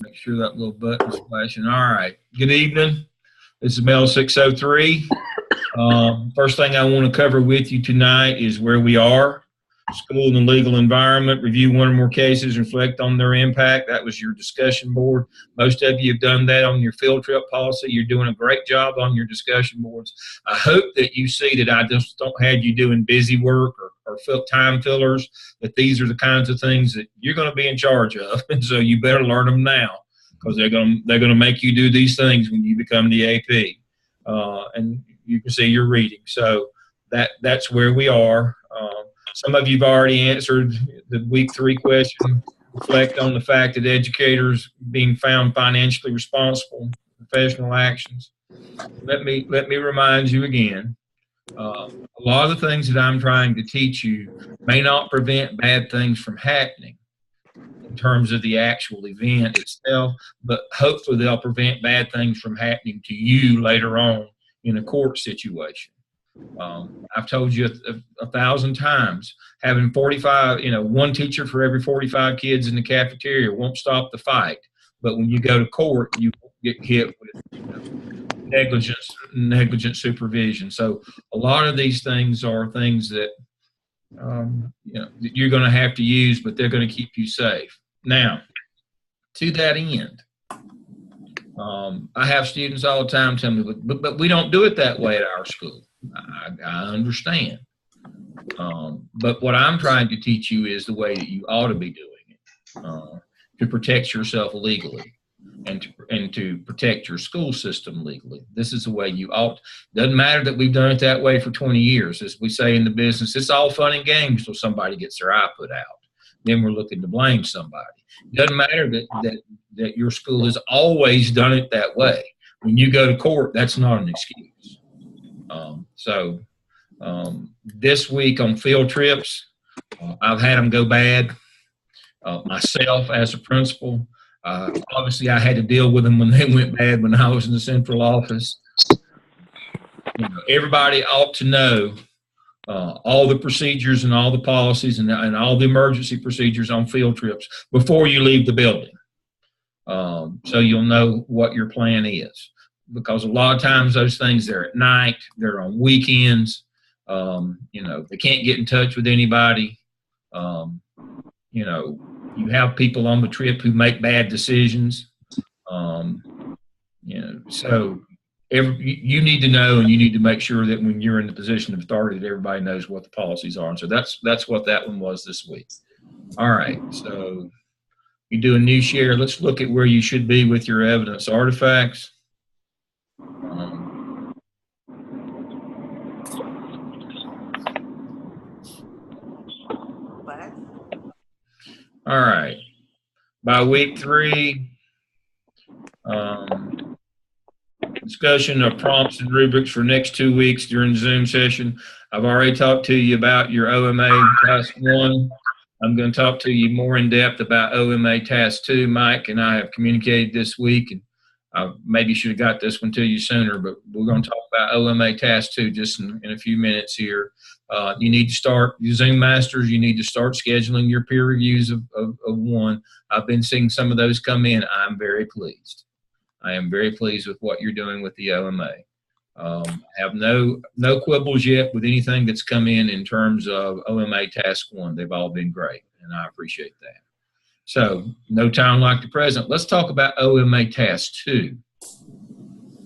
Make sure that little button's flashing. All right. Good evening. This is Mel 603. First thing I want to cover with you tonight is where we are. School and legal environment, review one or more cases, reflect on their impact. That was your discussion board. Most of you have done that on your field trip policy. You're doing a great job on your discussion boards. I hope that you see that I just don't have you doing busy work or time fillers, that these are the kinds of things that you're going to be in charge of. And so you better learn them now, because they're going to make you do these things when you become the AP. And you can see your reading. So that's where we are. Some of you've already answered the week 3 question. Reflect on the fact that educators being found financially responsible for professional actions. Let me remind you again. A lot of the things that I'm trying to teach you may not prevent bad things from happening in terms of the actual event itself, but hopefully they'll prevent bad things from happening to you later on in a court situation. I've told you a thousand times, having 45, one teacher for every 45 kids in the cafeteria won't stop the fight. But when you go to court, you get hit with negligent supervision. So a lot of these things are things that that you're going to have to use, but they're going to keep you safe. Now, to that end, I have students all the time tell me, but we don't do it that way at our school. I understand. But what I'm trying to teach you is the way that you ought to be doing it to protect yourself legally and to protect your school system legally. This is the way you ought. Doesn't matter that we've done it that way for 20 years. As we say in the business, it's all fun and games till somebody gets their eye put out. Then we're looking to blame somebody. It doesn't matter that your school has always done it that way. When you go to court, that's not an excuse. This week on field trips, I've had them go bad. Myself as a principal, obviously I had to deal with them when they went bad when I was in the central office. Everybody ought to know all the procedures and all the policies and all the emergency procedures on field trips before you leave the building. So you'll know what your plan is. Because a lot of times those things, they're at night, they're on weekends, they can't get in touch with anybody. You have people on the trip who make bad decisions. So you need to know, and you need to make sure that when you're in the position of authority that everybody knows what the policies are. And so that's what that one was this week. All right, so you do a new share. Let's look at where you should be with your evidence artifacts. All right. By week 3, discussion of prompts and rubrics for next 2 weeks during the Zoom session. I've already talked to you about your OMA Task 1. I'm going to talk to you more in depth about OMA Task 2. Mike and I have communicated this week, and I maybe should have got this one to you sooner, but we're going to talk about OMA Task 2 just in a few minutes here. You need to start, you Zoom masters, you need to start scheduling your peer reviews of 1. I've been seeing some of those come in. I'm very pleased. I am very pleased with what you're doing with the OMA. Have no quibbles yet with anything that's come in terms of OMA Task 1. They've all been great, and I appreciate that. So, no time like the present. Let's talk about OMA Task 2.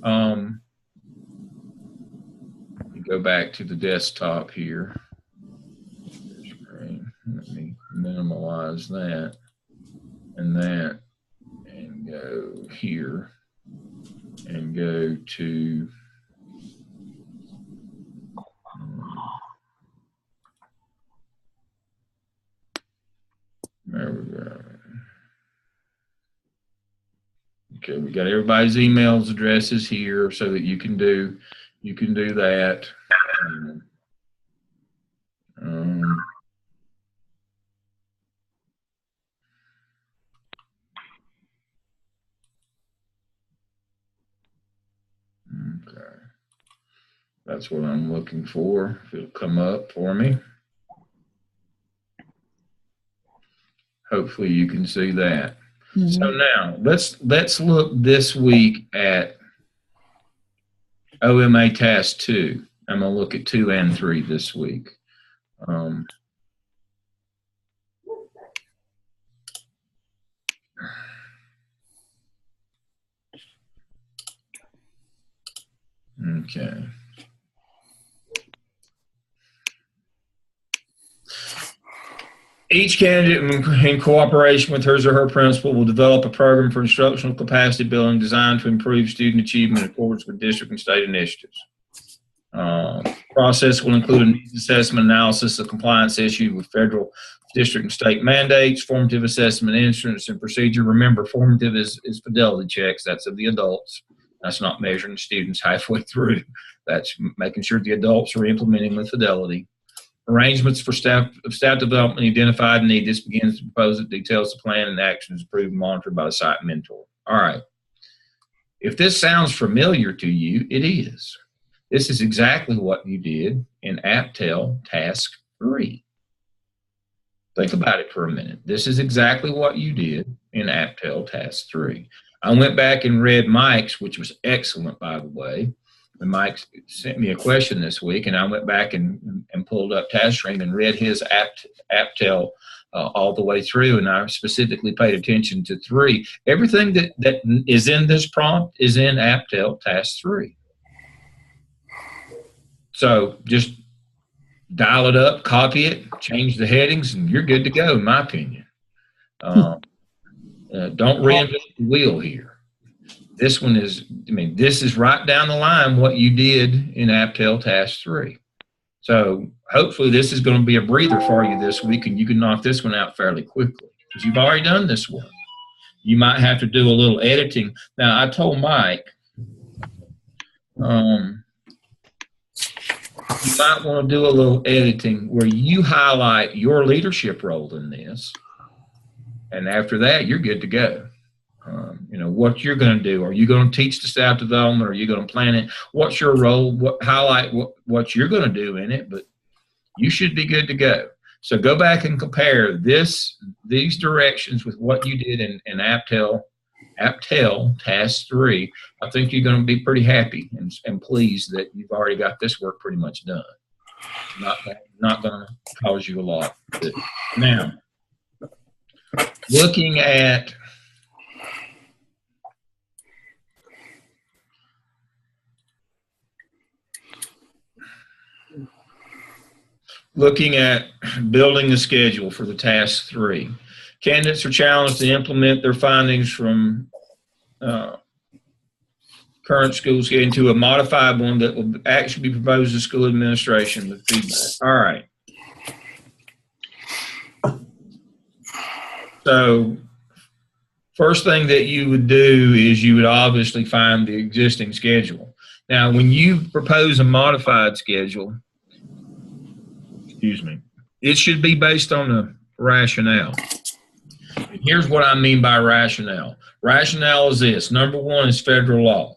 Let me go back to the desktop here. Let me minimize that and go here and go to there we go. Okay, we got everybody's emails addresses here so that you can do that. Okay, that's what I'm looking for. If it'll come up for me. Hopefully you can see that. So now let's look this week at OMA Task 2. I'm going to look at 2 and 3 this week. Okay. Each candidate, in cooperation with his or her principal, will develop a program for instructional capacity building designed to improve student achievement in accordance with district and state initiatives. Process will include a needs assessment analysis of compliance issues with federal, district, and state mandates, formative assessment, instruments, and procedure. Remember, formative is fidelity checks. That's of the adults. That's not measuring the students halfway through. That's making sure the adults are implementing with fidelity. Arrangements for staff development identified need. This begins to propose that details the plan and actions approved and monitored by the site mentor. All right. If this sounds familiar to you, it is. This is exactly what you did in APTEL Task 3. Think about it for a minute. This is exactly what you did in APTEL Task 3. I went back and read Mike's, which was excellent, by the way. And Mike sent me a question this week, and I went back and pulled up TaskStream and read his APTEL all the way through, and I specifically paid attention to 3. Everything that is in this prompt is in APTEL Task 3. So just dial it up, copy it, change the headings, and you're good to go, in my opinion. Don't reinvent the wheel here. This one is, this is right down the line what you did in APTEL Task 3. So hopefully this is going to be a breather for you this week, and you can knock this one out fairly quickly because you've already done this one. You might have to do a little editing. Now, I told Mike, you might want to do a little editing where you highlight your leadership role in this, and after that, you're good to go. What you're going to do. Are you going to teach the staff development? Are you going to plan it? What's your role? Highlight what you're going to do in it, but you should be good to go. So go back and compare these directions with what you did in APTEL Task 3. I think you're going to be pretty happy and pleased that you've already got this work pretty much done. Not going to cause you a lot. Now, looking at building a schedule for the Task 3. Candidates are challenged to implement their findings from current schools into a modified one that will actually be proposed to school administration with feedback. All right. So first thing that you would do is you would obviously find the existing schedule. Now, when you propose a modified schedule, it should be based on a rationale. And here's what I mean by rationale. Rationale is this. Number one is federal law.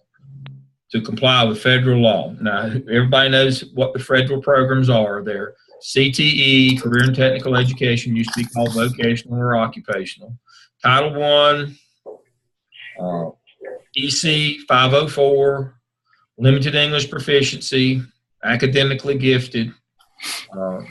To comply with federal law. Now, everybody knows what the federal programs are. They're CTE, Career and Technical Education, used to be called vocational or occupational. Title I, EC 504, Limited English Proficiency, Academically Gifted.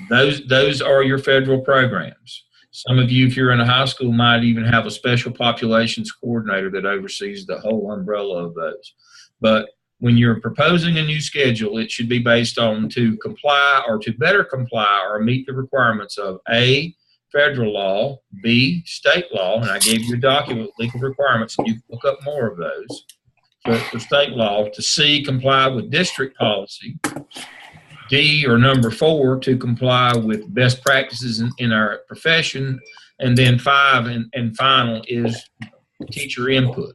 Those are your federal programs. Some of you, if you're in a high school, might even have a special populations coordinator that oversees the whole umbrella of those. But when you're proposing a new schedule, it should be based on to comply or to better comply or meet the requirements of A, federal law, B, state law, and I gave you a document with legal requirements, and you can look up more of those. But for state law, to C, comply with district policy, D, or number 4, to comply with best practices in our profession, and then 5 and final is teacher input.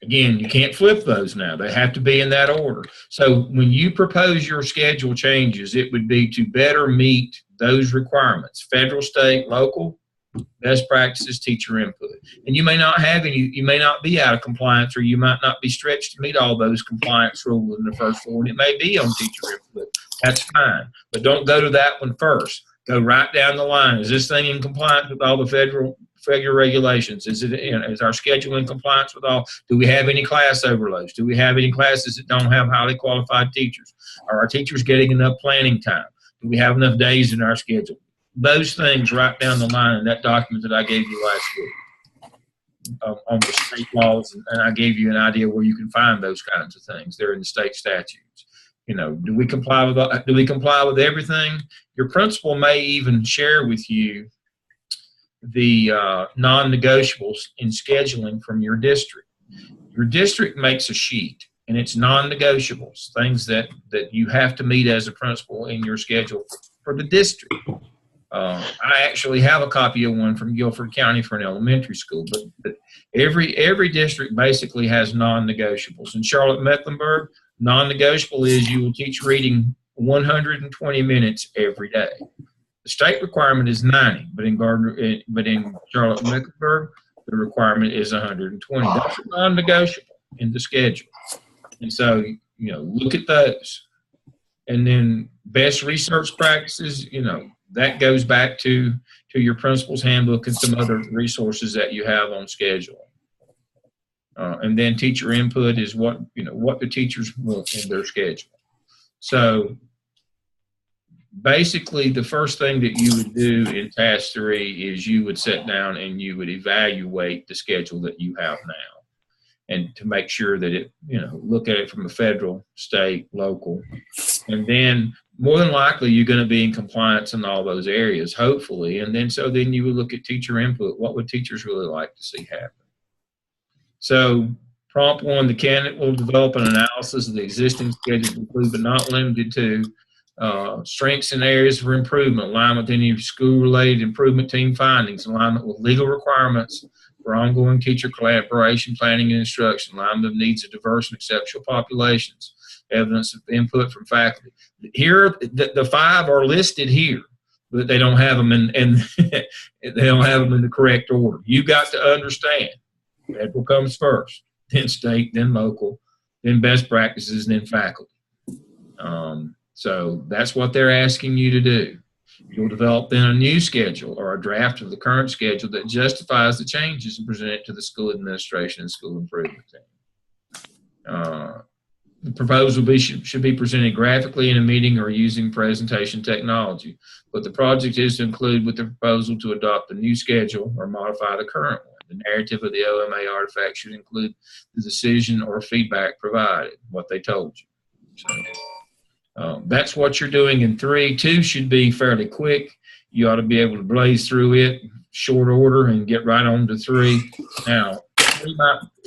Again, you can't flip those now. They have to be in that order. So when you propose your schedule changes, it would be to better meet those requirements: federal, state, local, best practices, teacher input. And you may not have any, you may not be out of compliance, or you might not be stretched to meet all those compliance rules in the first 4, and it may be on teacher input. That's fine. But don't go to that one first. Go right down the line. Is this thing in compliance with all the federal regulations? Is our schedule in compliance with all? Do we have any class overloads? Do we have any classes that don't have highly qualified teachers? Are our teachers getting enough planning time? Do we have enough days in our schedule? Those things right down the line in that document that I gave you last week on the state laws, and I gave you an idea where you can find those kinds of things. They're in the state statutes. Do we comply with everything? Your principal may even share with you the non-negotiables in scheduling from your district. Your district makes a sheet, and it's non-negotiables, things that you have to meet as a principal in your schedule for the district. I actually have a copy of one from Guilford County for an elementary school, but every district basically has non-negotiables. In Charlotte-Mecklenburg, non-negotiable is you will teach reading 120 minutes every day. The state requirement is 90, but in Charlotte-Mecklenburg, the requirement is 120. That's non-negotiable in the schedule. And so, look at those. And then best research practices, that goes back to your principal's handbook and some other resources that you have on schedule. And then teacher input is what the teachers want in their schedule. So basically, the first thing that you would do in task 3 is you would sit down and you would evaluate the schedule that you have now, and to make sure that it, look at it from a federal, state, local, and then more than likely you're going to be in compliance in all those areas, hopefully. And then you would look at teacher input. What would teachers really like to see happen? So prompt 1, the candidate will develop an analysis of the existing schedule, include but not limited to strengths and areas for improvement, alignment with any school-related improvement team findings, alignment with legal requirements for ongoing teacher collaboration, planning, and instruction, alignment with needs of diverse and exceptional populations, evidence of input from faculty. Here, the 5 are listed here, but they don't have them in they don't have them in the correct order. You got to understand. Federal comes first, then state, then local, then best practices, then faculty. So that's what they're asking you to do. You'll develop then a new schedule or a draft of the current schedule that justifies the changes and present it to the school administration and school improvement team. The proposal should be presented graphically in a meeting or using presentation technology. But the project is to include with the proposal to adopt the new schedule or modify the current one. The narrative of the OMA artifact should include the decision or feedback provided, what they told you. So that's what you're doing in 3. 2 should be fairly quick. You ought to be able to blaze through it, short order, and get right on to 3. Now,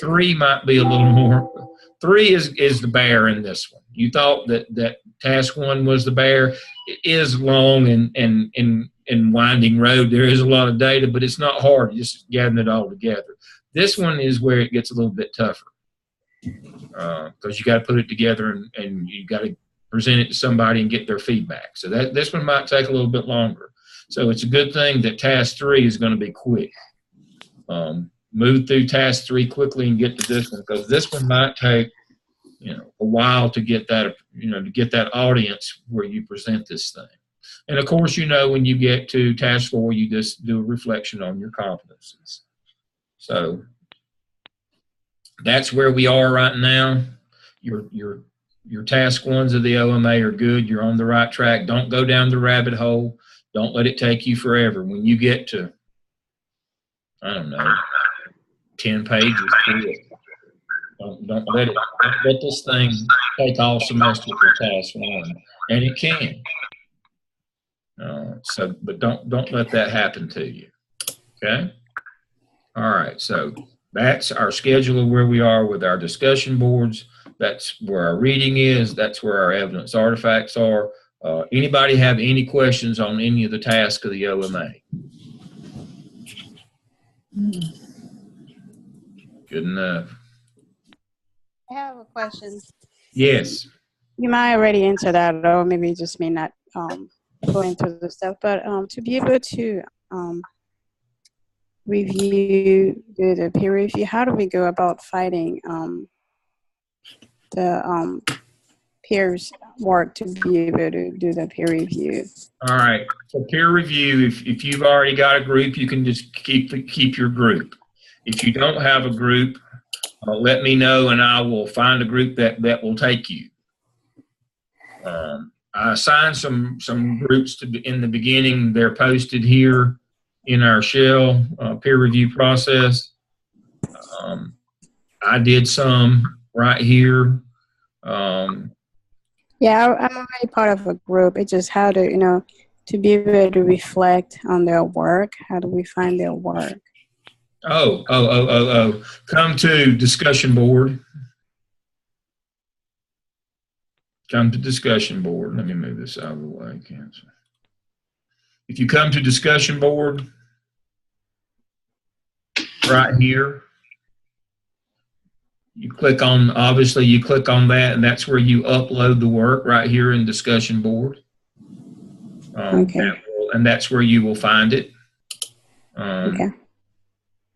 3 might be a little more. 3 is the bear in this one. You thought that task 1 was the bear. It is long and winding road. There is a lot of data, but it's not hard. Just gathering it all together. This one is where it gets a little bit tougher because you got to put it together and you got to present it to somebody and get their feedback. So this one might take a little bit longer. So it's a good thing that task 3 is going to be quick. Move through task 3 quickly and get to this one, because this one might take a while to get that to get that audience where you present this thing. And of course, when you get to task 4, you just do a reflection on your competencies. So that's where we are right now. Your task 1s of the OMA are good. You're on the right track. Don't go down the rabbit hole. Don't let it take you forever. When you get to, 10 pages, don't let this thing take all semester for task 1, and it can. But don't let that happen to you. Okay. All right. So that's our schedule of where we are with our discussion boards. That's where our reading is. That's where our evidence artifacts are. Anybody have any questions on any of the tasks of the OMA? Good enough. I have a question. Yes. You might already answer that, or maybe you just may not go into the stuff. But to be able to review, do the peer review, how do we go about fighting the peers work to be able to do the peer review. All right. For peer review, if you've already got a group, you can just keep your group. If you don't have a group, let me know, and I will find a group that will take you. I assigned some groups in the beginning. They're posted here in our shell peer review process. I did some right here. Yeah, I'm already part of a group. It's just how to, to be able to reflect on their work. How do we find their work? Oh. Come to discussion board. Come to discussion board. Let me move this out of the way. Cancel. If you come to discussion board, right here, you click on, obviously you click on that, and that's where you upload the work right here in discussion board. Okay. And that's where you will find it. Okay.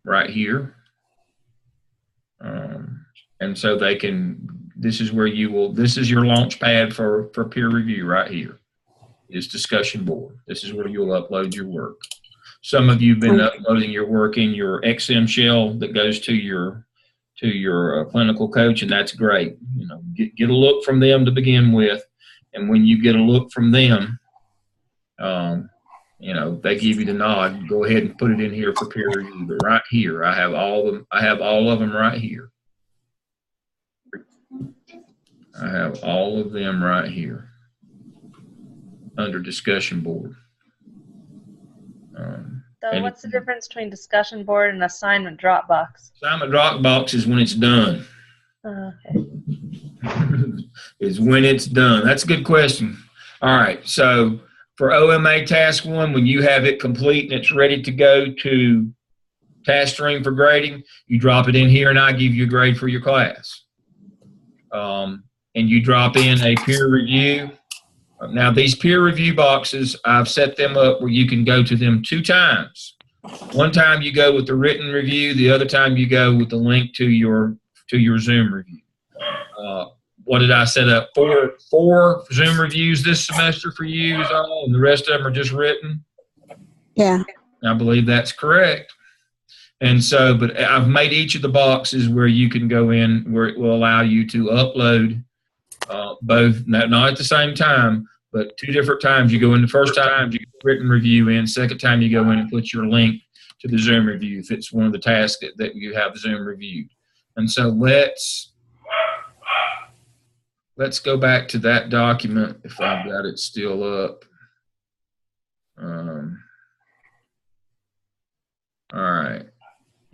Right here. And so they can, this is where you will, this is your launch pad for peer review right here. Is discussion board. This is where you'll upload your work. Some of you have been uploading your work in your XM shell that goes to your clinical coach, and that's great. Get a look from them to begin with, and when you get a look from them, they give you the nod. Go ahead and put it in here for peer review. But right here, I have all of them. I have all of them right here. I have all of them right here under discussion board. So what's the difference between discussion board and assignment Dropbox? Assignment Dropbox is when it's done. Okay. Is when it's done. That's a good question. All right. So for OMA Task 1, when you have it complete and it's ready to go to task stream for grading, you drop it in here and I give you a grade for your class. And you drop in a peer review. Now, these peer review boxes, I've set them up where you can go to them 2 times. One time you go with the written review. The other time you go with the link to your Zoom review. What did I set up? 4 Zoom reviews this semester for you is all, and the rest of them are just written? Yeah. I believe that's correct. And so, but I've made each of the boxes where you can go in, where it will allow you to upload both, not at the same time, but 2 different times. You go in the first time, you get written review in. Second time, you go in and put your link to the Zoom review if it's one of the tasks that you have Zoom reviewed. And so let's go back to that document if I've got it still up. All right.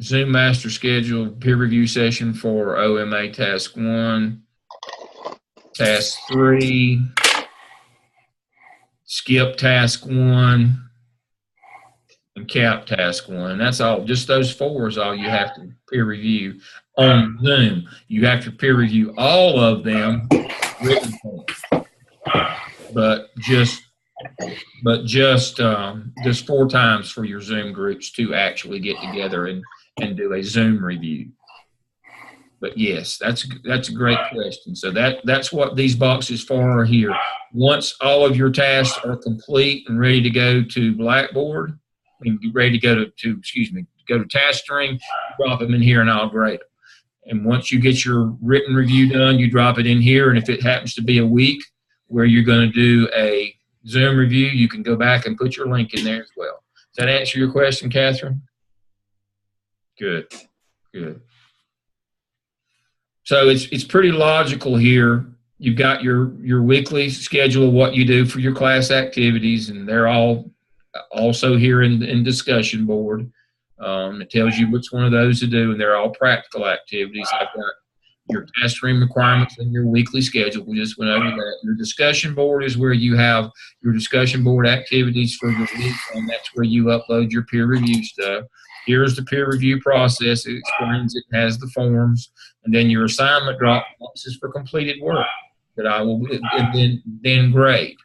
Zoom master schedule peer review session for OMA Task 1. Task 3, skip task 1, and cap task 1. That's all. Just those 4 is all you have to peer review on Zoom. You have to peer review all of them written form, but just 4 times for your Zoom groups to actually get together and do a Zoom review. But yes, that's a great question. So that's what these boxes for are here. Once all of your tasks are complete and ready to go to Blackboard, and ready to go to task string, drop them in here and I'll grade them. And once you get your written review done, you drop it in here. And if it happens to be a week where you're going to do a Zoom review, you can go back and put your link in there as well. Does that answer your question, Catherine? Good. So it's pretty logical here. You've got your weekly schedule of what you do for your class activities, and they're all also here in discussion board. It tells you which one of those to do, and they're all practical activities. I've got your task stream requirements and your weekly schedule. We just went over that. Your discussion board is where you have your discussion board activities for your week, and that's where you upload your peer review stuff. Here's the peer review process. It explains it, has the forms, and then your assignment Dropbox is for completed work that I will then grade.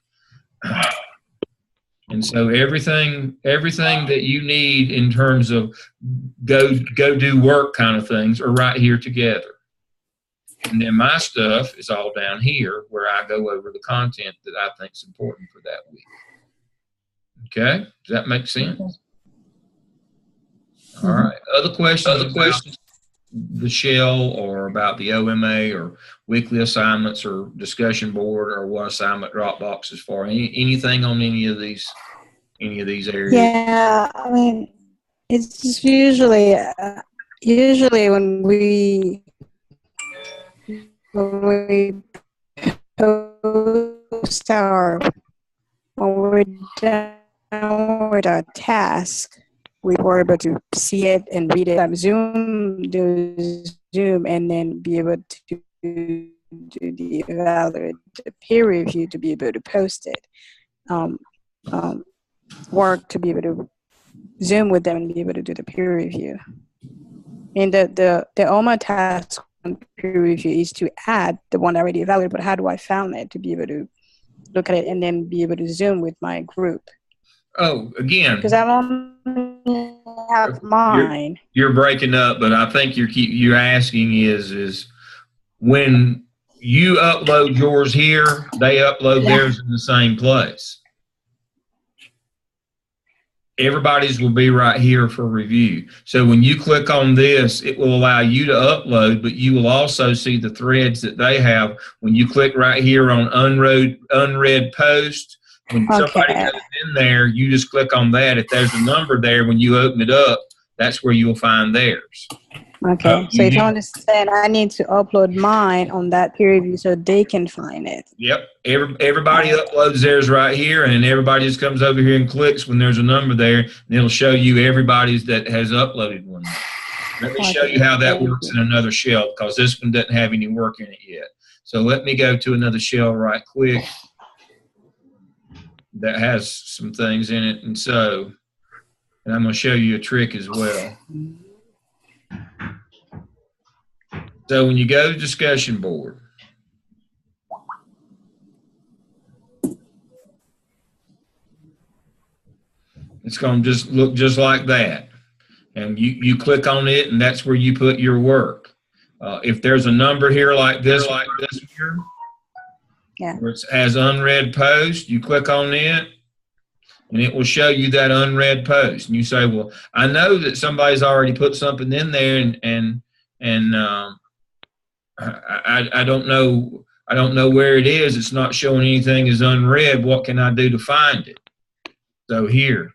And so everything that you need in terms of go do work kind of things are right here together. And then my stuff is all down here where I go over the content that I think is important for that week. Okay? Does that make sense? All right. Other questions about the shell or about the OMA or weekly assignments or discussion board or what assignment Dropbox is for? Anything on any of these areas? Yeah, I mean, it's just usually when we post when we're done with our task, we were able to see it and read it. Zoom, and then be able to do the evaluate, the peer review to be able to post it. Work to be able to Zoom with them and be able to do the peer review. And the OMA task on peer review is to add the one already evaluated, but how do I found it to be able to look at it and then be able to Zoom with my group? Oh, again, because I only have mine. You're breaking up, but I think you're asking is when you upload yours here, they upload theirs in the same place. Everybody's will be right here for review. So when you click on this, it will allow you to upload, but you will also see the threads that they have. When you click right here on unread post, when somebody goes in there, you just click on that. If there's a number there, when you open it up, that's where you'll find theirs. Okay, so if I understand, I need to upload mine on that peer review so they can find it. Yep, everybody uploads theirs right here, and then everybody just comes over here and clicks when there's a number there, and it'll show you everybody's that has uploaded one. Let me show you how that works in another shell, because this one doesn't have any work in it yet. So let me go to another shell right quick that has some things in it, and I'm going to show you a trick as well. So when you go to discussion board, it's going to just look just like that. And you click on it, and that's where you put your work. If there's a number here like this here, where it has unread post, you click on it, and it will show you that unread post. And you say, well, I know that somebody's already put something in there, and I don't know where it is. It's not showing anything as unread. What can I do to find it? So here,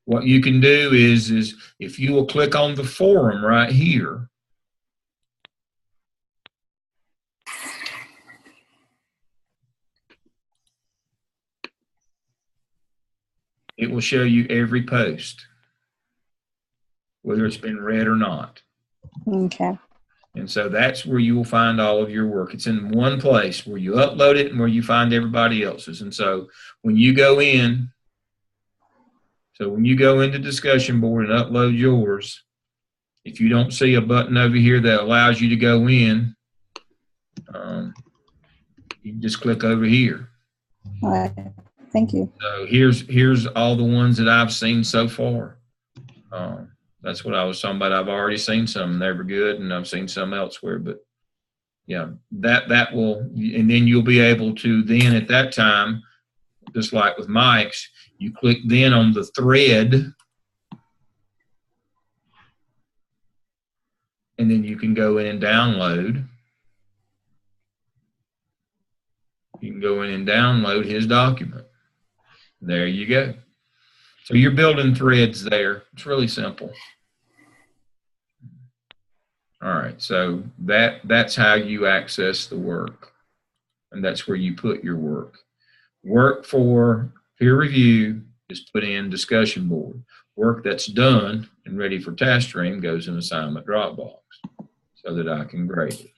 what you can do is if you will click on the forum right here, it will show you every post, whether it's been read or not. Okay. And so that's where you will find all of your work. It's in one place where you upload it and where you find everybody else's. And so when you go into discussion board and upload yours, if you don't see a button over here that allows you to go in, you can just click over here. All right. Thank you. So here's all the ones that I've seen so far. That's what I was talking about. I've already seen some, they were good, and I've seen some elsewhere. But yeah, that will, and then you'll be able to then at that time, just like with Mike's, you click then on the thread, and then you can go in and download. You can go in and download his document. There you go. So you're building threads there. It's really simple. All right, so that's how you access the work, and that's where you put your work. Work for peer review is put in discussion board. Work that's done and ready for task stream goes in assignment Dropbox so that I can grade it.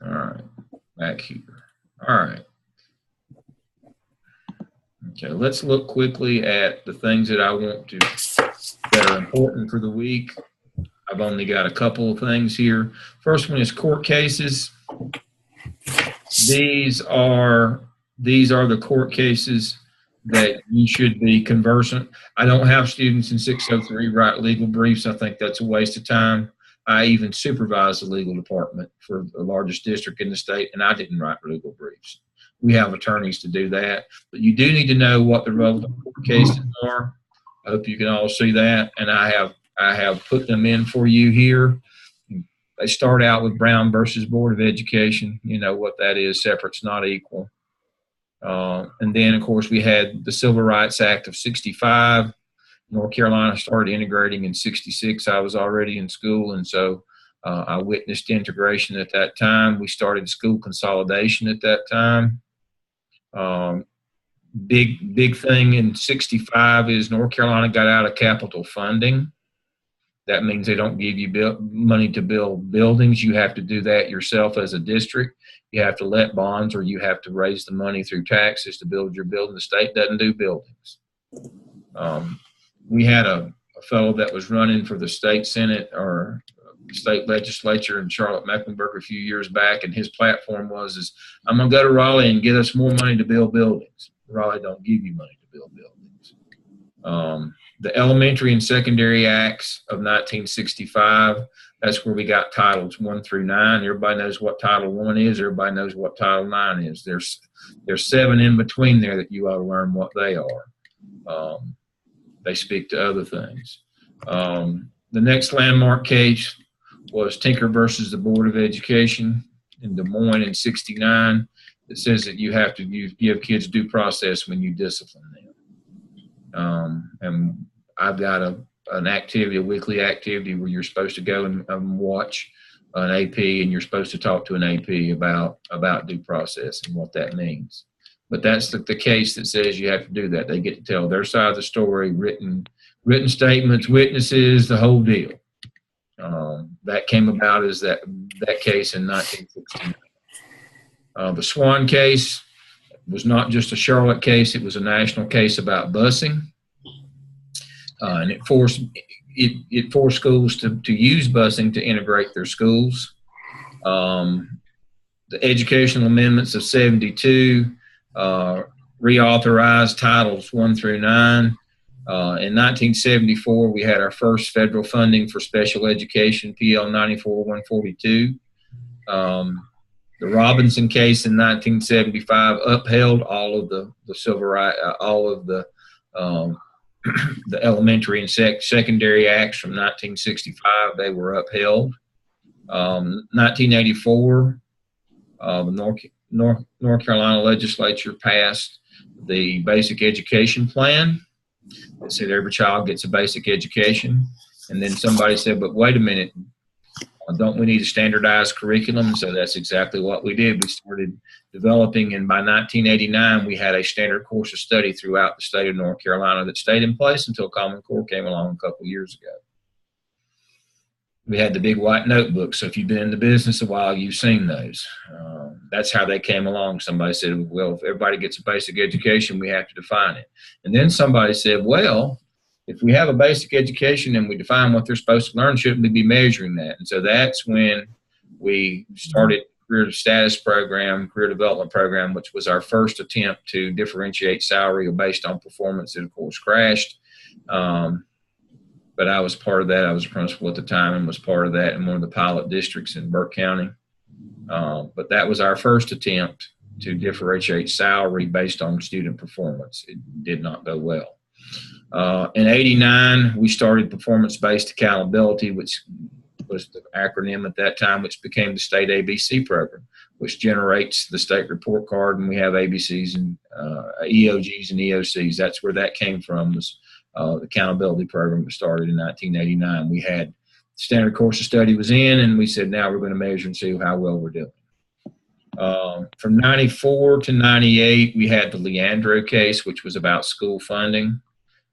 All right, back here. All right. Okay, let's look quickly at the things that I want to, that are important for the week. I've only got a couple of things here. First one is court cases. These are the court cases that you should be conversant. I don't have students in 603 write legal briefs. I think that's a waste of time. I even supervised the legal department for the largest district in the state, and I didn't write legal briefs. We have attorneys to do that, but you do need to know what the relevant court cases are. I hope you can all see that, and I have put them in for you here. They start out with Brown versus Board of Education. You know what that is, separate's not equal. And then, of course, we had the Civil Rights Act of 65. North Carolina started integrating in 66. I was already in school, and so I witnessed integration at that time. We started school consolidation at that time. Big thing in 65 is North Carolina got out of capital funding. That means they don't give you money to build buildings. You have to do that yourself as a district. You have to let bonds, or you have to raise the money through taxes to build your building. The state doesn't do buildings. We had a fellow that was running for the state senate or state legislature in Charlotte-Mecklenburg a few years back, and his platform was, I'm going to go to Raleigh and get us more money to build buildings. Raleigh don't give you money to build buildings. The Elementary and Secondary Acts of 1965, that's where we got Titles 1 through 9. Everybody knows what Title 1 is. Everybody knows what Title 9 is. There's 7 in between there that you ought to learn what they are. They speak to other things. The next landmark case was Tinker versus the Board of Education in Des Moines in 69. It says that you have to give kids due process when you discipline them. And I've got a weekly activity where you're supposed to go and watch an AP, and you're supposed to talk to an AP about due process and what that means. But that's the case that says you have to do that. They get to tell their side of the story, written statements, witnesses, the whole deal. That came about as that case in 1969. The Swan case was not just a Charlotte case; it was a national case about busing, and it forced schools to use busing to integrate their schools. The educational amendments of 72 reauthorized Titles 1 through 9. In 1974, we had our first federal funding for special education, PL 94-142. The Robinson case in 1975 upheld all of the civil rights, all of the elementary and secondary acts from 1965. They were upheld. 1984, the North Carolina legislature passed the Basic Education Plan. It said every child gets a basic education. And then somebody said, but wait a minute, don't we need a standardized curriculum? So that's exactly what we did. We started developing, and by 1989, we had a standard course of study throughout the state of North Carolina that stayed in place until Common Core came along a couple years ago. We had the big white notebooks. So if you've been in the business a while, you've seen those. That's how they came along. Somebody said, well, if everybody gets a basic education, we have to define it. And then somebody said, well, if we have a basic education and we define what they're supposed to learn, shouldn't we be measuring that? And so that's when we started career status program, career development program, which was our first attempt to differentiate salary based on performance. It, of course, crashed. But I was part of that. I was a principal at the time and was part of that in one of the pilot districts in Burke County. But that was our first attempt to differentiate salary based on student performance. It did not go well. In 89, we started performance-based accountability, which was the acronym at that time, which became the state ABC program, which generates the state report card, and we have ABCs and EOGs and EOCs. That's where that came from, was the accountability program that started in 1989. We had standard course of study was in, and we said, now we're going to measure and see how well we're doing. From 94 to 98, we had the Leandro case, which was about school funding.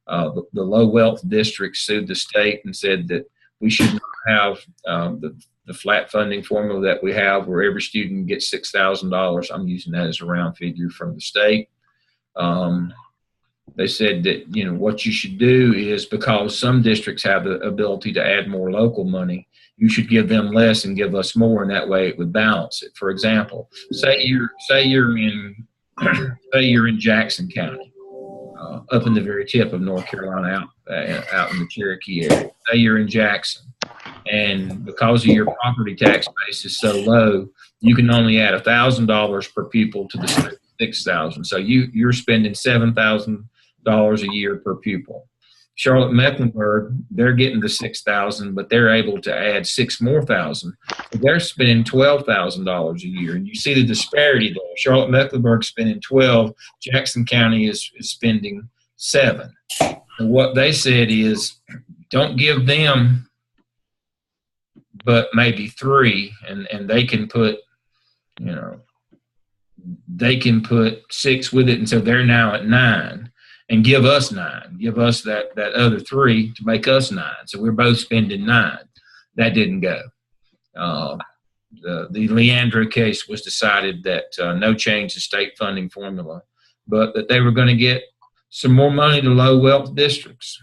The low wealth districts sued the state and said that we should not have the flat funding formula that we have, where every student gets $6,000. I'm using that as a round figure from the state. They said that, what you should do is, because some districts have the ability to add more local money, you should give them less and give us more, and that way it would balance it. For example, say you're in Jackson County. up in the very tip of North Carolina, out in the Cherokee area. Say you're in Jackson, and because of your property tax base is so low, you can only add $1,000 per pupil to the state $6,000. So you're spending $7,000 a year per pupil. Charlotte Mecklenburg, they're getting the $6,000, but they're able to add $6,000 more. So they're spending $12,000 a year, and you see the disparity there. Charlotte Mecklenburg spending 12, Jackson County is spending 7. And what they said is, don't give them, but maybe 3, and they can put, they can put 6 with it, and so they're now at 9. And give us 9. Give us that other 3 to make us 9. So we're both spending 9. That didn't go. The Leandro case was decided that no change to state funding formula, but that they were going to get some more money to low wealth districts.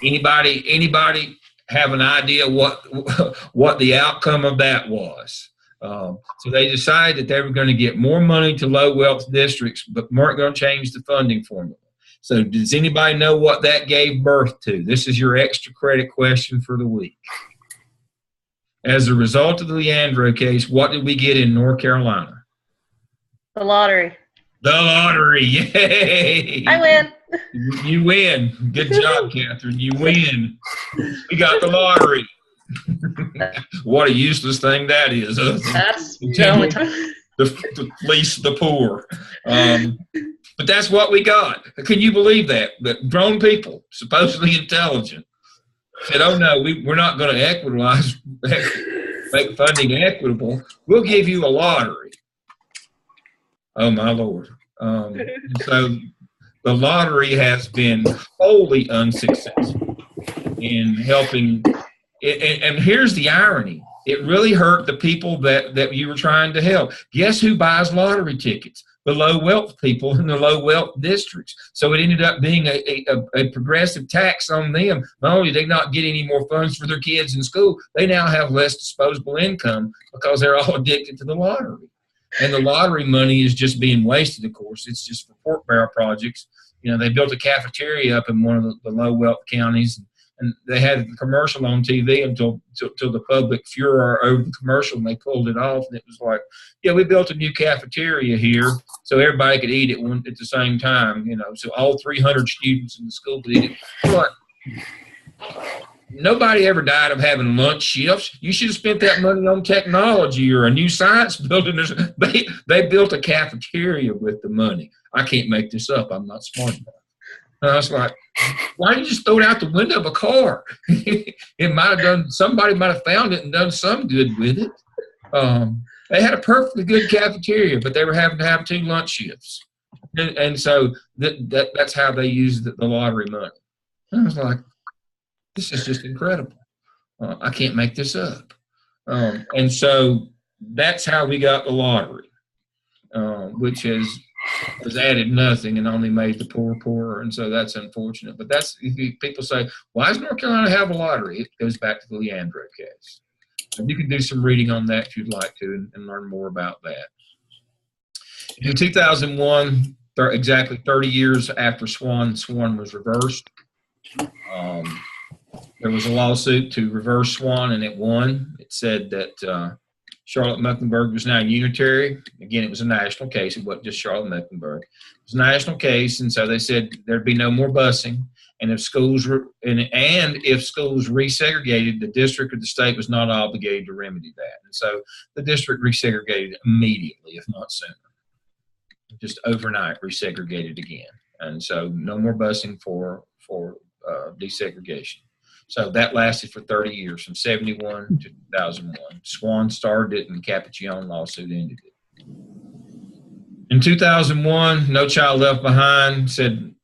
Anybody have an idea what the outcome of that was? So they decided that they were going to get more money to low wealth districts, but weren't going to change the funding formula. So does anybody know what that gave birth to? This is your extra credit question for the week. As a result of the Leandro case, what did we get in North Carolina? The lottery. The lottery, yay! I win. You win. Good job, Catherine. You win. We got the lottery. What a useless thing that is. That's the only time. To fleece the poor. But that's what we got. Can you believe that? That grown people, supposedly intelligent, said, oh no, we're not going to equitalize, make funding equitable. We'll give you a lottery. Oh my Lord. So the lottery has been wholly unsuccessful in helping. And here's the irony. It really hurt the people that you were trying to help. Guess who buys lottery tickets? The low wealth people in the low wealth districts. So it ended up being a progressive tax on them. Not only did they not get any more funds for their kids in school, they now have less disposable income because they're all addicted to the lottery. And the lottery money is just being wasted, of course. It's just for pork barrel projects. They built a cafeteria up in one of the low wealth counties, and they had a commercial on TV until the public furor over the commercial, and they pulled it off. And it was like, yeah, we built a new cafeteria here so everybody could eat it at the same time, so all 300 students in the school could eat it. But nobody ever died of having lunch shifts. You should have spent that money on technology or a new science building. They built a cafeteria with the money. I can't make this up. I'm not smart enough. And I was like, why didn't you just throw it out the window of a car? Somebody might have found it and done some good with it. They had a perfectly good cafeteria, but they were having to have 2 lunch shifts. And so that's how they used the lottery money. And I was like, this is just incredible. I can't make this up. And so that's how we got the lottery, which has added nothing and only made the poor poorer, and so that's unfortunate. But that's, people say, why does North Carolina have a lottery? It goes back to the Leandro case. And you can do some reading on that if you'd like to and learn more about that. In 2001, exactly 30 years after Swan was reversed, there was a lawsuit to reverse Swan, and it won. It said that Charlotte Mecklenburg was now unitary. Again, it was a national case. It wasn't just Charlotte Mecklenburg. It was a national case, and so they said there'd be no more busing. And if schools if schools resegregated, the district or the state was not obligated to remedy that. And so the district resegregated immediately, if not sooner. Just overnight resegregated again. And so no more busing for desegregation. So that lasted for 30 years, from 71 to 2001. Swan started it, and the Capuchon lawsuit ended it. In 2001, No Child Left Behind said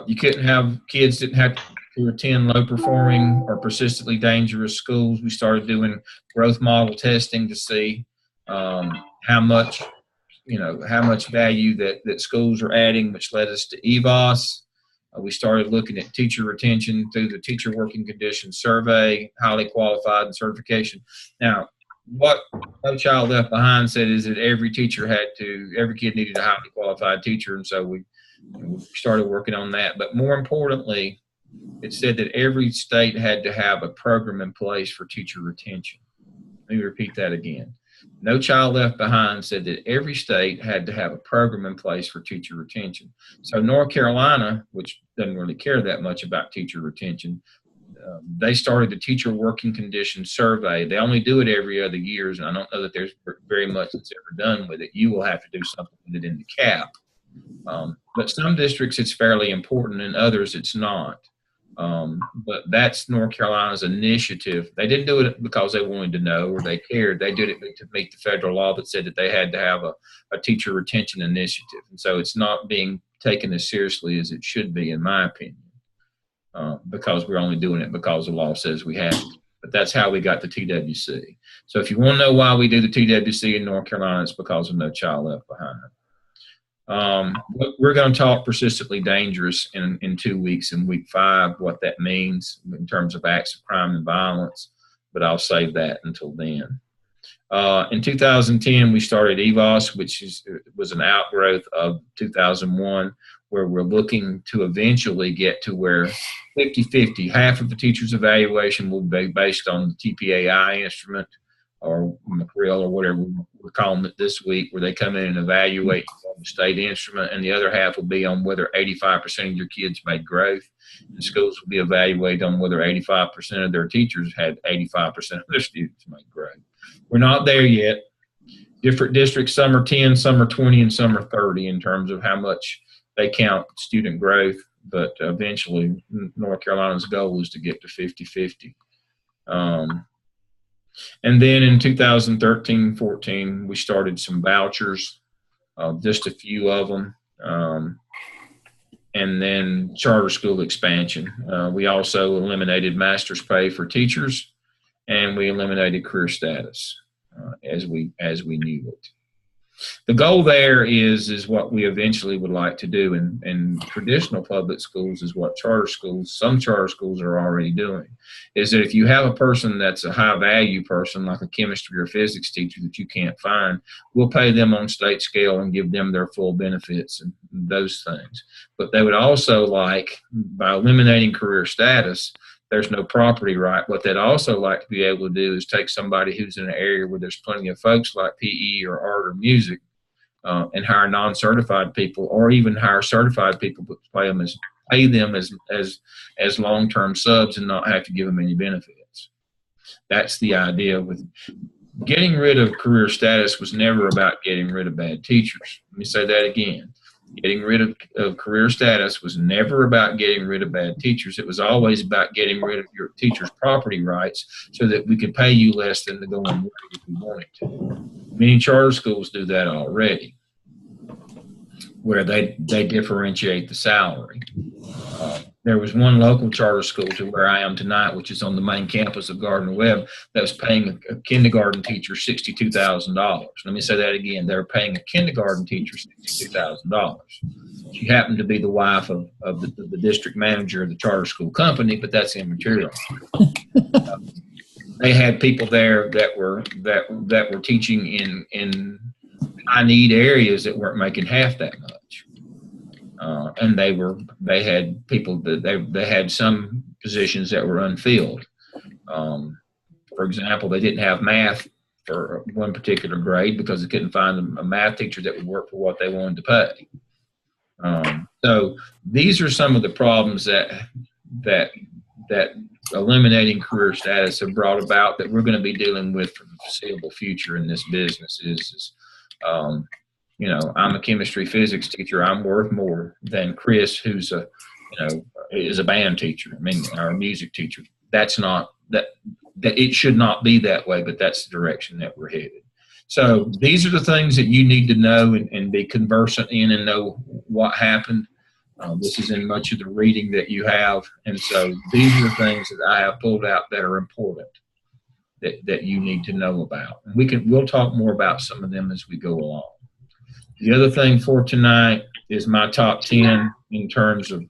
you couldn't have kids didn't have to attend low-performing or persistently dangerous schools. We started doing growth model testing to see how much value that schools are adding, which led us to EVOS. We started looking at teacher retention through the Teacher Working Conditions Survey, highly qualified, and certification. Now, what No Child Left Behind said is that every kid needed a highly qualified teacher, and so And we started working on that. But more importantly, it said that every state had to have a program in place for teacher retention. Let me repeat that again. No Child Left Behind said that every state had to have a program in place for teacher retention. So North Carolina, which doesn't really care that much about teacher retention, they started the Teacher Working Conditions Survey. They only do it every other year, and I don't know that there's very much that's ever done with it. You will have to do something with it in the CAP. But some districts it's fairly important, and others it's not. But that's North Carolina's initiative. They didn't do it because they wanted to know or they cared. They did it to meet the federal law that said that they had to have a teacher retention initiative. And so it's not being taken as seriously as it should be, in my opinion, because we're only doing it because the law says we have to. But that's how we got the TWC. So if you want to know why we do the TWC in North Carolina, it's because of No Child Left Behind. We're going to talk persistently dangerous in 2 weeks, in week 5, what that means in terms of acts of crime and violence, but I'll save that until then. In 2010, we started EVOS, which was an outgrowth of 2001, where we're looking to eventually get to where 50-50, half of the teacher's evaluation will be based on the TPAI instrument, or McReal, or whatever we're calling it this week, where they come in and evaluate on the state instrument, and the other half will be on whether 85% of your kids made growth. The schools will be evaluated on whether 85% of their teachers had 85% of their students make growth. We're not there yet. Different districts, some are 10, some are 20, and some are 30 in terms of how much they count student growth, but eventually North Carolina's goal is to get to 50-50. And then in 2013-14, we started some vouchers, just a few of them, and then charter school expansion. We also eliminated master's pay for teachers, and we eliminated career status as we knew it. The goal there is what we eventually would like to do in traditional public schools, is what some charter schools are already doing, is that if you have a person that's a high value person, like a chemistry or physics teacher that you can't find, we'll pay them on state scale and give them their full benefits and those things. But they would also like, by eliminating career status, there's no property right. What they'd also like to be able to do is take somebody who's in an area where there's plenty of folks like PE or art or music, and hire non-certified people, or even hire certified people, but pay them as long-term subs and not have to give them any benefits. That's the idea. With getting rid of career status was never about getting rid of bad teachers. Let me say that again. Getting rid of career status was never about getting rid of bad teachers. It was always about getting rid of your teacher's property rights so that we could pay you less than the going rate if we wanted to. Many charter schools do that already, where they differentiate the salary. There was one local charter school to where I am tonight, which is on the main campus of Gardner Webb, that was paying a kindergarten teacher $62,000. Let me say that again. They were paying a kindergarten teacher $62,000. She happened to be the wife of the district manager of the charter school company, but that's immaterial. They had people there that were teaching in high need areas that weren't making half that much. And they had people that they had some positions that were unfilled. For example, they didn't have math for one particular grade because they couldn't find a math teacher that would work for what they wanted to pay. So these are some of the problems that eliminating career status have brought about, that we're going to be dealing with for the foreseeable future in this business. I'm a chemistry physics teacher. I'm worth more than Chris, who's is a band teacher. Or a music teacher. That's not that it should not be that way, but that's the direction that we're headed. So these are the things that you need to know and be conversant in and know what happened. This is in much of the reading that you have. And so these are the things that I have pulled out that are important that you need to know about. And we'll talk more about some of them as we go along. The other thing for tonight is my top 10 in terms of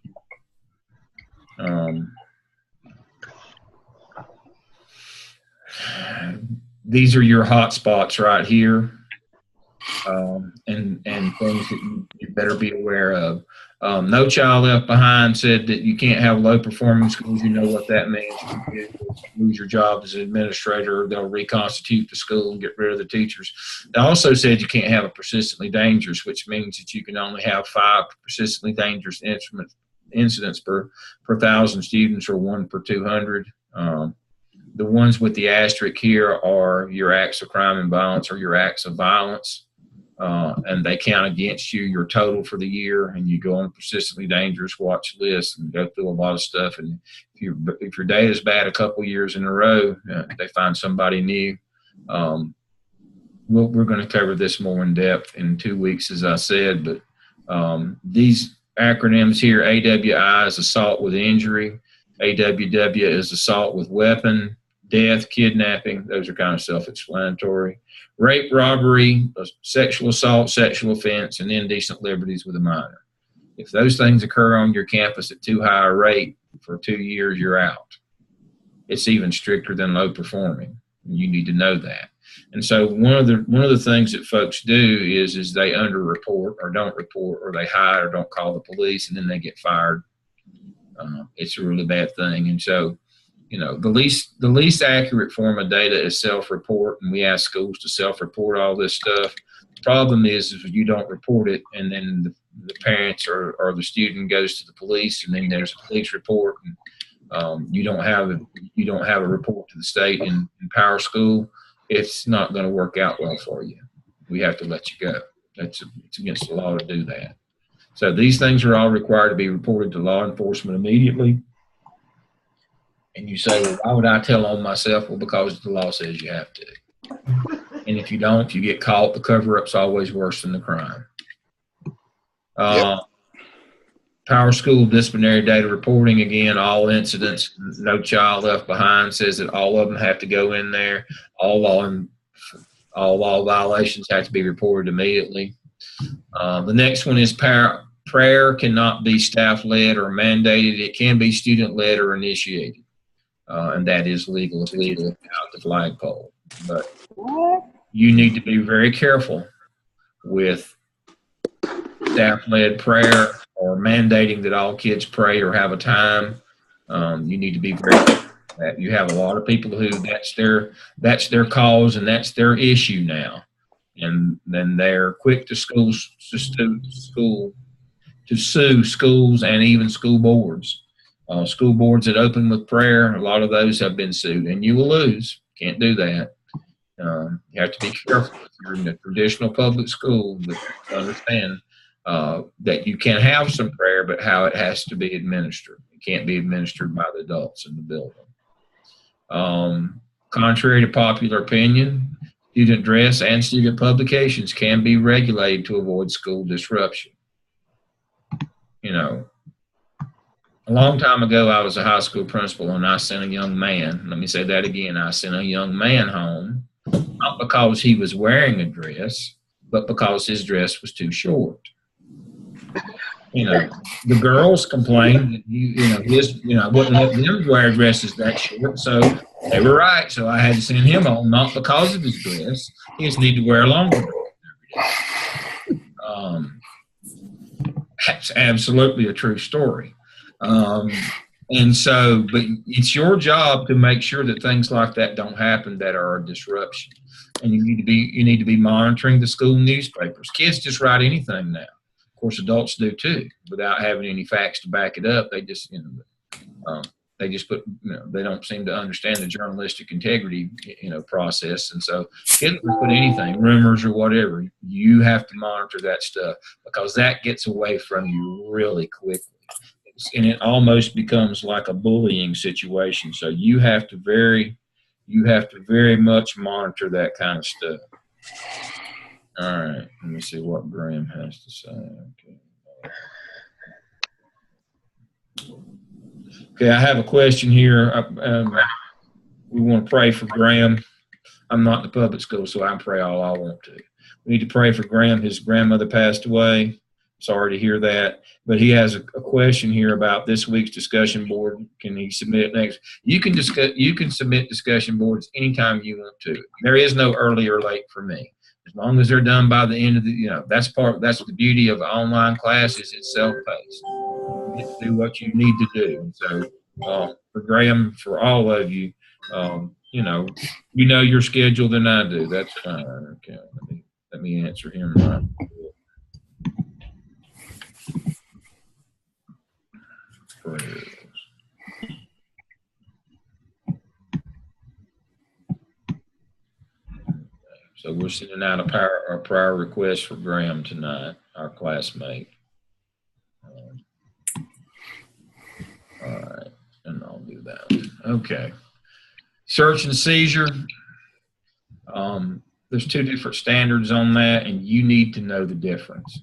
these are your hot spots right here. and things that you better be aware of. No Child Left Behind said that you can't have low-performing schools. You know what that means. You lose your job as an administrator. They'll reconstitute the school and get rid of the teachers. They also said you can't have a persistently dangerous, which means that you can only have 5 persistently dangerous incidents per 1,000 students or 1 per 200. The ones with the asterisk here are your acts of crime and violence or your acts of violence. And they count against you, your total for the year, and you go on a persistently dangerous watch list and go through a lot of stuff. And if your data is bad a couple years in a row, they find somebody new. We're going to cover this more in depth in 2 weeks, as I said, but these acronyms here, AWI is assault with injury, AWW is assault with weapon, death, kidnapping, those are kind of self-explanatory. Rape, robbery, sexual assault, sexual offense, and indecent liberties with a minor. If those things occur on your campus at too high a rate for 2 years, you're out. It's even stricter than low performing. You need to know that. And so one of the things that folks do is they underreport or don't report, or they hide or don't call the police, and then they get fired. It's a really bad thing. And so, you know, the least accurate form of data is self-report, and we ask schools to self-report all this stuff. The problem is you don't report it, and then the parents or the student goes to the police, and then there's a police report, and you don't have a report to the state in Power School. It's not going to work out well for you. We have to let you go. It's against the law to do that. So these things are all required to be reported to law enforcement immediately. And you say, well, why would I tell on myself? Well, because the law says you have to. And if you don't, you get caught. The cover-up's always worse than the crime. Power School disciplinary data reporting, again, all incidents, No Child Left Behind says that all of them have to go in there. All law violations have to be reported immediately. The next one is prayer cannot be staff-led or mandated. It can be student-led or initiated. And that is legal. It's legal out the flagpole. But you need to be very careful with staff-led prayer or mandating that all kids pray or have a time. You need to be very careful with that. You have a lot of people who that's their cause and that's their issue now. And then they're quick to sue schools and even school boards. School boards that open with prayer, a lot of those have been sued, and you will lose. Can't do that. You have to be careful if you're in a traditional public school to understand that you can have some prayer, but how it has to be administered. It can't be administered by the adults in the building. Contrary to popular opinion, student dress and student publications can be regulated to avoid school disruption. You know, a long time ago, I was a high school principal, and I sent a young man, let me say that again, I sent a young man home, not because he was wearing a dress, but because his dress was too short. You know, the girls complained that I wouldn't let them wear dresses that short, so they were right. So I had to send him home, not because of his dress. He just needed to wear a longer dress every day. That's absolutely a true story. And so, but it's your job to make sure that things like that don't happen that are a disruption. And you need to be monitoring the school newspapers. Kids just write anything now. Of course, adults do too, without having any facts to back it up. They just, they just put, they don't seem to understand the journalistic integrity, process. And so kids will put anything, rumors or whatever. You have to monitor that stuff because that gets away from you really quickly. And it almost becomes like a bullying situation. So you have to very much monitor that kind of stuff. All right, let me see what Graham has to say. Okay, I have a question here. We want to pray for Graham. I'm not in the public school, so I can pray all I want to. We need to pray for Graham. His grandmother passed away. Sorry to hear that. But he has a question here about this week's discussion board. Can he submit it next? You can submit discussion boards anytime you want to. There is no early or late for me. As long as they're done by the end of the, that's the beauty of online classes. It's self-paced. You get to do what you need to do. And so for Graham, for all of you, you know your schedule than I do. That's fine. Okay, let me answer him right. Prayers. So we're sending out a prior request for Graham tonight, our classmate. All right, and I'll do that. Okay. Search and seizure. There's two different standards on that, and you need to know the difference.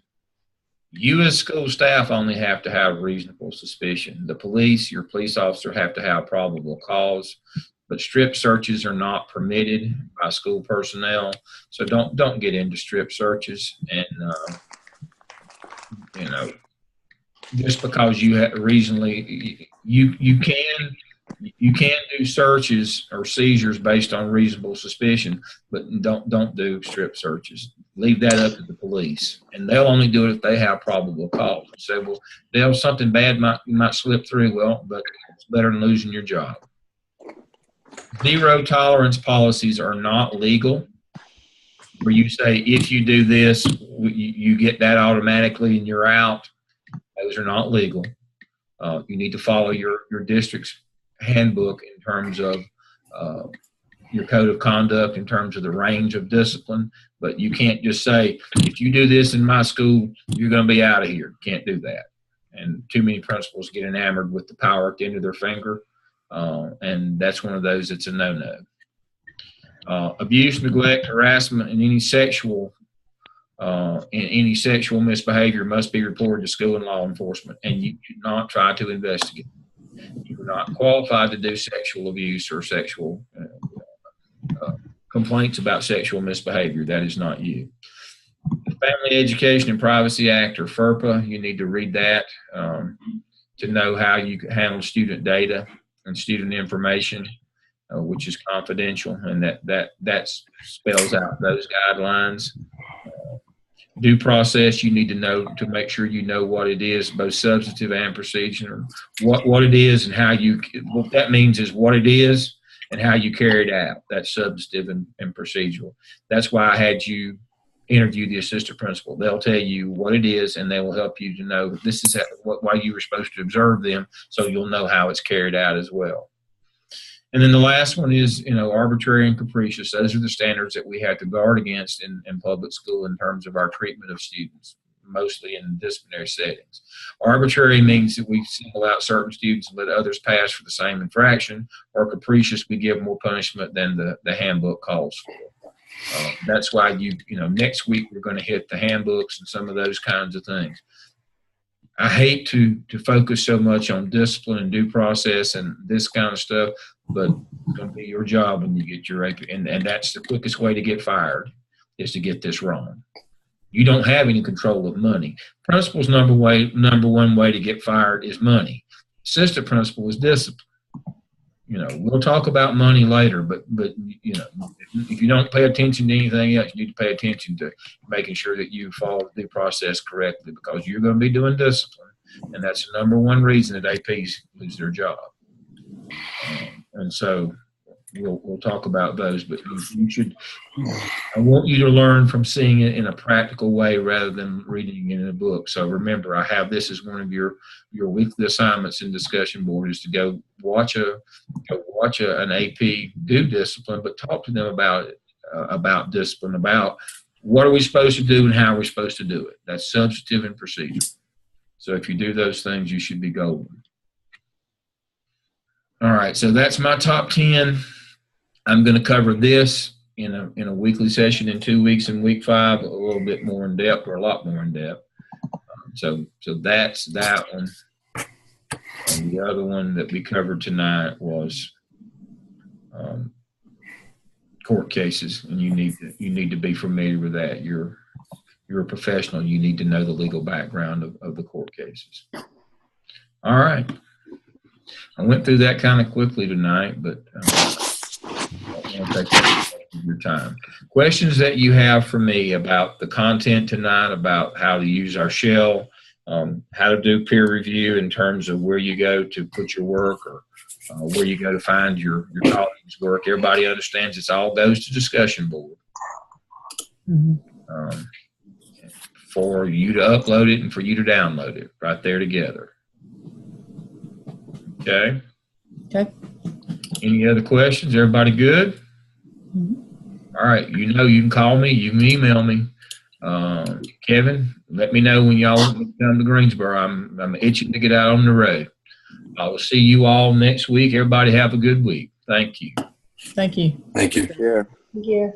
You as school staff only have to have reasonable suspicion. The police, your police officer, have to have probable cause. But strip searches are not permitted by school personnel, so don't get into strip searches. And just because you have reasonably, you can do searches or seizures based on reasonable suspicion, but don't do strip searches. Leave that up to the police, and they'll only do it if they have probable cause. Say, well, Dale, something bad might slip through. Well, but it's better than losing your job. Zero tolerance policies are not legal, where you say if you do this, you get that automatically and you're out. Those are not legal. You need to follow your district's handbook in terms of your code of conduct, in terms of the range of discipline, but you can't just say, if you do this in my school, you're going to be out of here. You can't do that. And too many principals get enamored with the power at the end of their finger. And that's one of those that's a no-no. Abuse, neglect, harassment, and any sexual misbehavior must be reported to school and law enforcement, and you do not try to investigate. You are not qualified to do sexual abuse or sexual complaints about sexual misbehavior. That is not you. The Family Education and Privacy Act, or FERPA, you need to read that to know how you handle student data and student information, which is confidential, and that spells out those guidelines. Due process, you need to know to make sure you know what it is, both substantive and procedural. What it is and how you, what that means is what it is and how you carry it out. That's substantive and procedural. That's why I had you interview the assistant principal. They'll tell you what it is, and they will help you to know that this is why you were supposed to observe them, so you'll know how it's carried out as well. And then the last one is, arbitrary and capricious. Those are the standards that we have to guard against in public school in terms of our treatment of students, mostly in disciplinary settings. Arbitrary means that we single out certain students and let others pass for the same infraction, or capricious, we give more punishment than the handbook calls for. That's why next week we're going to hit the handbooks and some of those kinds of things. I hate to focus so much on discipline and due process and this kind of stuff, but it's going to be your job when you get your AP. And that's the quickest way to get fired, is to get this wrong. You don't have any control of money. Principal's number one way to get fired is money. Assistant principal is discipline. We'll talk about money later, but if you don't pay attention to anything else, you need to pay attention to making sure that you follow the due process correctly, because you're going to be doing discipline, and that's the number one reason that APs lose their job. And so we'll talk about those, but you should. I want you to learn from seeing it in a practical way rather than reading it in a book. So remember, I have this as one of your weekly assignments in discussion board, is to go watch an AP do discipline, but talk to them about discipline, about what are we supposed to do and how are we supposed to do it. That's substantive and procedural. So if you do those things, you should be golden. All right, so that's my top 10. I'm going to cover this in a weekly session in 2 weeks, in week 5, a little bit more in depth, or a lot more in depth. So that's that one. And the other one that we covered tonight was court cases, and you need to be familiar with that. You're a professional. You need to know the legal background of the court cases. All right. I went through that kind of quickly tonight, but I don't want to take up your time. Questions that you have for me about the content tonight, about how to use our shell, how to do peer review in terms of where you go to put your work, or where you go to find your colleagues' work. Everybody understands it all goes to discussion board. For you to upload it and for you to download it right there together. Okay? Okay. Any other questions? Everybody good? All right. You know, you can call me. You can email me. Kevin, let me know when y'all want me to come to Greensboro. I'm itching to get out on the road. I will see you all next week. Everybody have a good week. Thank you. Thank you. Thank you. Yeah. Yeah.